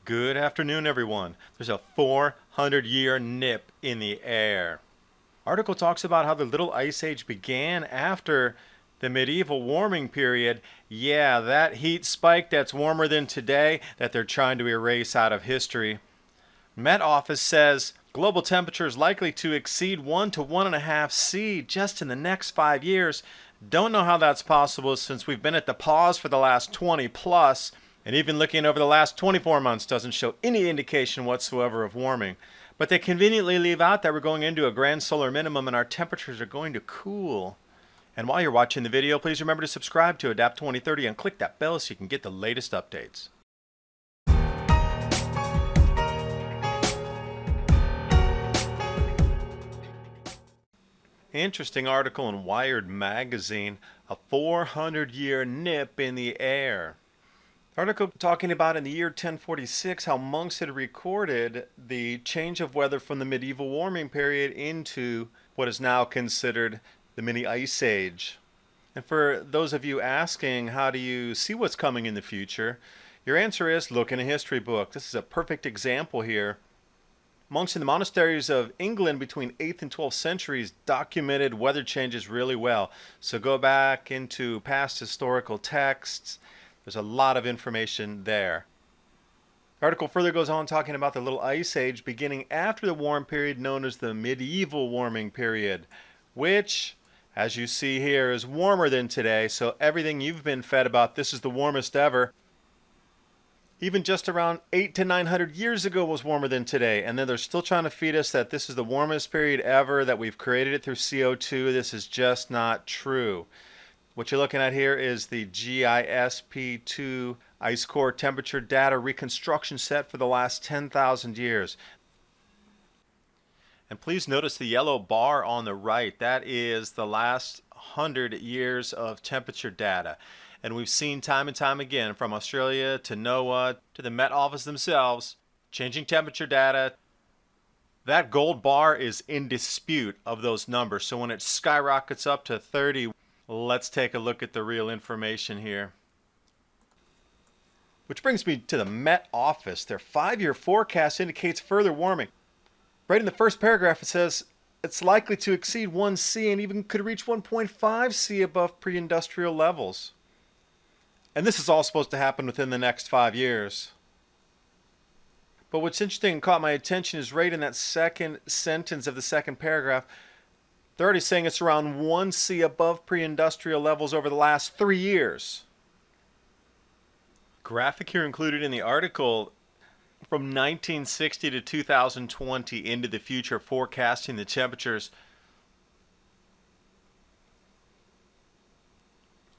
Good afternoon, everyone. There's a 400-year nip in the air. Article talks about how the Little Ice Age began after the medieval warming period. Yeah, that heat spike that's warmer than today that they're trying to erase out of history. Met Office says global temperature is likely to exceed 1 to 1.5 C just in the next 5 years. Don't know how that's possible since we've been at the pause for the last 20 plus, and even looking over the last 24 months doesn't show any indication whatsoever of warming. But they conveniently leave out that we're going into a grand solar minimum and our temperatures are going to cool. And while you're watching the video, please remember to subscribe to Adapt 2030 and click that bell so you can get the latest updates. Interesting article in Wired magazine, a 400-year nip in the air. Article talking about in the year 1046 how monks had recorded the change of weather from the medieval warming period into what is now considered the mini ice age. And for those of you asking how do you see what's coming in the future, your answer is look in a history book. This is a perfect example here. Monks in the monasteries of England between 8th and 12th centuries documented weather changes really well. So go back into past historical texts. There's a lot of information there. The article further goes on talking about the Little Ice Age beginning after the warm period known as the medieval warming period, which, as you see here, is warmer than today. So everything you've been fed about this is the warmest ever, even just around 800 to 900 years ago was warmer than today. And then they're still trying to feed us that this is the warmest period ever, that we've created it through CO2. This is just not true. What you're looking at here is the GISP2 ice core temperature data reconstruction set for the last 10,000 years. And please notice the yellow bar on the right. That is the last 100 years of temperature data. And we've seen time and time again, from Australia to NOAA to the Met Office themselves, changing temperature data. That gold bar is in dispute of those numbers. So when it skyrockets up to 30, let's take a look at the real information here. Which brings me to the Met Office. Their 5-year forecast indicates further warming. Right in the first paragraph it says it's likely to exceed 1 C and even could reach 1.5 C above pre-industrial levels. And this is all supposed to happen within the next 5 years. But what's interesting and caught my attention is right in that second sentence of the second paragraph, they're already saying it's around 1 C above pre-industrial levels over the last 3 years. Graphic here included in the article from 1960 to 2020 into the future, forecasting the temperatures.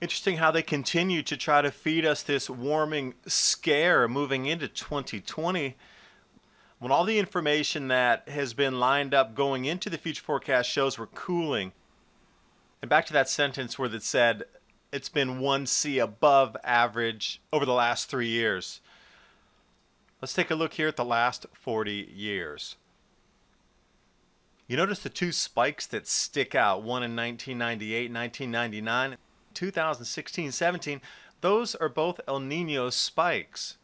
Interesting how they continue to try to feed us this warming scare moving into 2020 when all the information that has been lined up going into the future forecast shows we're cooling. And back to that sentence where it said it's been 1 C above average over the last 3 years. Let's take a look here at the last 40 years. You notice the two spikes that stick out, one in 1998, 1999. 2016-17, those are both El Nino spikes.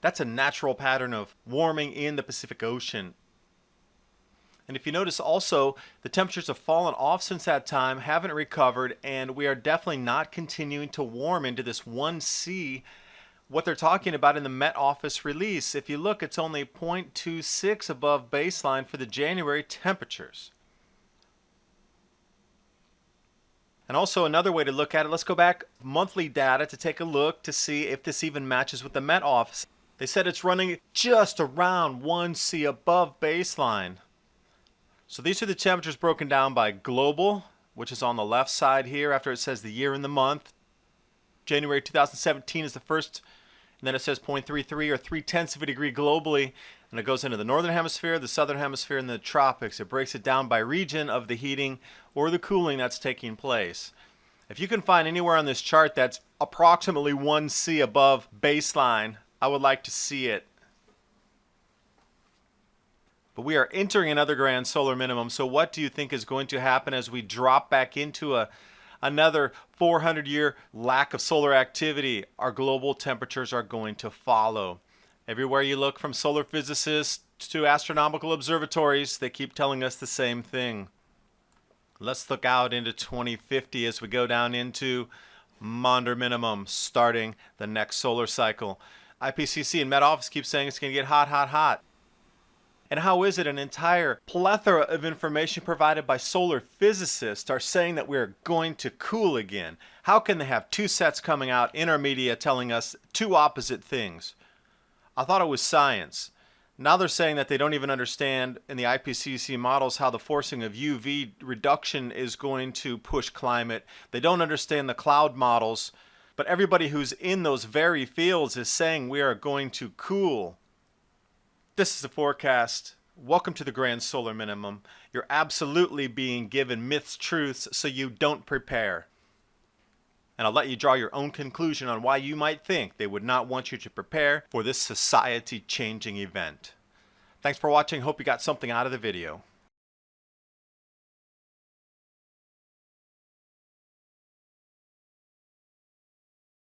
That's a natural pattern of warming in the Pacific Ocean. And if you notice also, the temperatures have fallen off since that time, haven't recovered, and we are definitely not continuing to warm into this 1 C, what they're talking about in the Met Office release. If you look, it's only 0.26 above baseline for the January temperatures. And also another way to look at it, let's go back monthly data to take a look to see if this even matches with the Met Office. They said it's running just around 1 C above baseline. So these are the temperatures broken down by global, which is on the left side here after it says the year and the month. January 2017 is the first, and then it says 0.33 or 0.3 of a degree globally. And it goes into the northern hemisphere, the southern hemisphere, and the tropics. It breaks it down by region of the heating or the cooling that's taking place. If you can find anywhere on this chart that's approximately 1 C above baseline, I would like to see it. But we are entering another grand solar minimum. So what do you think is going to happen as we drop back into a another 400-year lack of solar activity, our global temperatures are going to follow. Everywhere you look, from solar physicists to astronomical observatories, they keep telling us the same thing. Let's look out into 2050 as we go down into Maunder minimum starting the next solar cycle. IPCC and Met Office keep saying it's going to get hot, hot, hot. And how is it an entire plethora of information provided by solar physicists are saying that we're going to cool again? How can they have two sets coming out in our media telling us two opposite things? I thought it was science. Now they're saying that they don't even understand in the IPCC models how the forcing of UV reduction is going to push climate. They don't understand the cloud models, but everybody who's in those very fields is saying we are going to cool. This is the forecast. Welcome to the Grand Solar Minimum. You're absolutely being given myths, truths, so you don't prepare. And I'll let you draw your own conclusion on why you might think they would not want you to prepare for this society-changing event. Thanks for watching. Hope you got something out of the video.